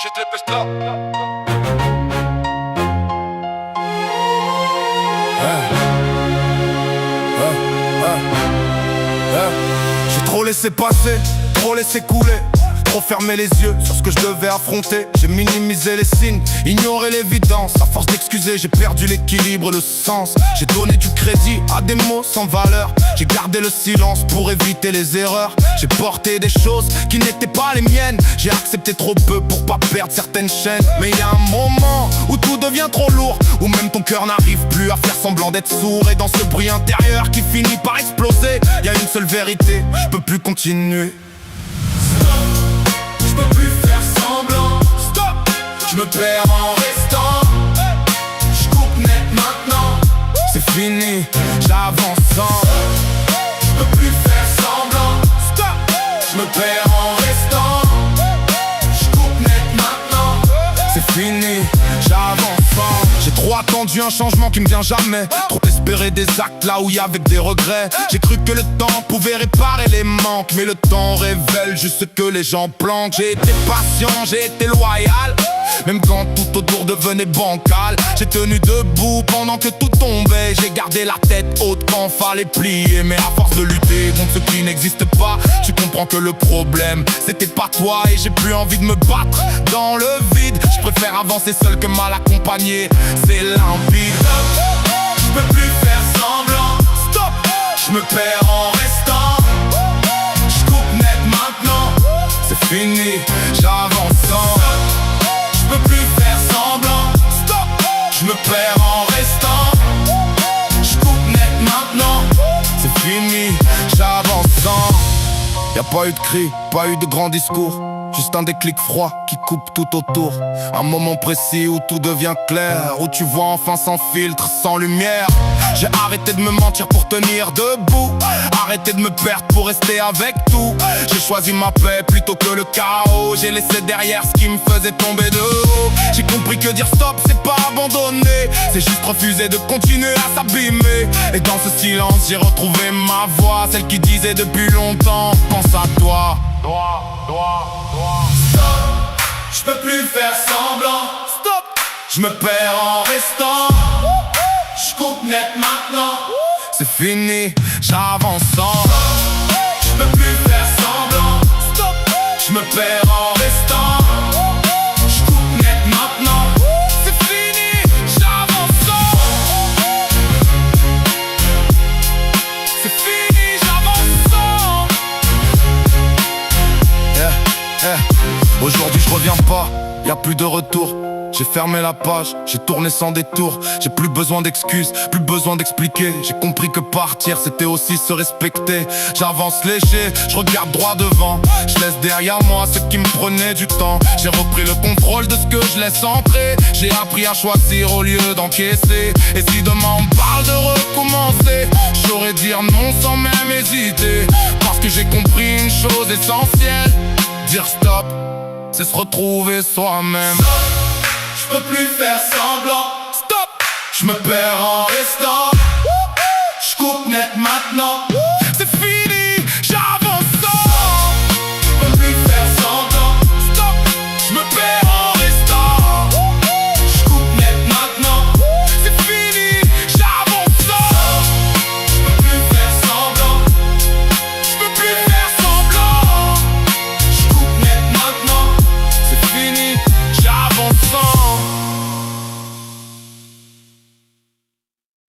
Je te dépêche là. J'ai trop laissé passer, trop laissé couler, trop fermé les yeux sur ce que je devais affronter. J'ai minimisé les signes, ignoré l'évidence. À force d'excuser, j'ai perdu l'équilibre et le sens. J'ai donné du crédit à des mots sans valeur. J'ai gardé le silence pour éviter les erreurs. J'ai porté des choses qui n'étaient pas les miennes. J'ai accepté trop peu pour pas perdre certaines chaînes. Mais il y a un moment où tout devient trop lourd, où même ton cœur n'arrive plus à faire semblant d'être sourd. Et dans ce bruit intérieur qui finit par exploser, il y a une seule vérité, je peux plus continuer. Je peux plus faire semblant. Stop. Je me perds en restant. Je coupe net maintenant. C'est fini, j'avance sans. Je peux plus faire semblant. Stop. Je me perds en restant. Je coupe net maintenant. C'est fini, j'avance sans. J'ai trop attendu un changement qui me vient jamais. Trop espéré des actes là où il y avait des regrets. J'ai cru que le temps pouvait réparer les manques, mais le temps révèle juste ce que les gens planquent. J'ai été patient, j'ai été loyal, même quand tout autour devenait bancal. J'ai tenu debout pendant que tout tombait. J'ai gardé la tête haute quand fallait plier. Mais à force de lutter contre ce qui n'existe pas, tu comprends que le problème c'était pas toi. Et j'ai plus envie de me battre dans le vide. Je préfère avancer seul que mal accompagné, c'est limpide. Je peux plus faire semblant. Stop. Je me perds en restant. Je coupe net maintenant. C'est fini, j'avance sans. Je peux plus faire semblant. Stop. Je me perds en restant. Je coupe net maintenant. C'est fini, j'avance sans. Y'a pas eu de cri, pas eu de grand discours, juste un déclic froid qui coupe tout autour. Un moment précis où tout devient clair, où tu vois enfin sans filtre, sans lumière. J'ai arrêté de me mentir pour tenir debout, arrêté de me perdre pour rester avec tout. J'ai choisi ma paix plutôt que le chaos. J'ai laissé derrière ce qui me faisait tomber de haut. J'ai compris que dire stop c'est pas abandonner, c'est juste refuser de continuer à s'abîmer. Et dans ce silence j'ai retrouvé ma voix, celle qui disait depuis longtemps pense à toi. Stop. Je peux plus faire semblant. Stop. Je me perds en restant. Je coupe net maintenant. C'est fini, j'avance sans. Je peux plus faire semblant. Stop. Je me perds en restant. Je coupe net maintenant. C'est fini, j'avance sans. C'est fini, j'avance sans. Aujourd'hui je reviens pas, y'a plus de retour. J'ai fermé la page, j'ai tourné sans détour. J'ai plus besoin d'excuses, plus besoin d'expliquer. J'ai compris que partir c'était aussi se respecter. J'avance léger, je regarde droit devant. Je laisse derrière moi ce qui me prenait du temps. J'ai repris le contrôle de ce que je laisse entrer. J'ai appris à choisir au lieu d'encaisser. Et si demain on parle de recommencer, je saurais dire non sans même hésiter. Parce que j'ai compris une chose essentielle, dire stop, c'est se retrouver soi-même. Je peux plus faire semblant. Stop. Je me perds en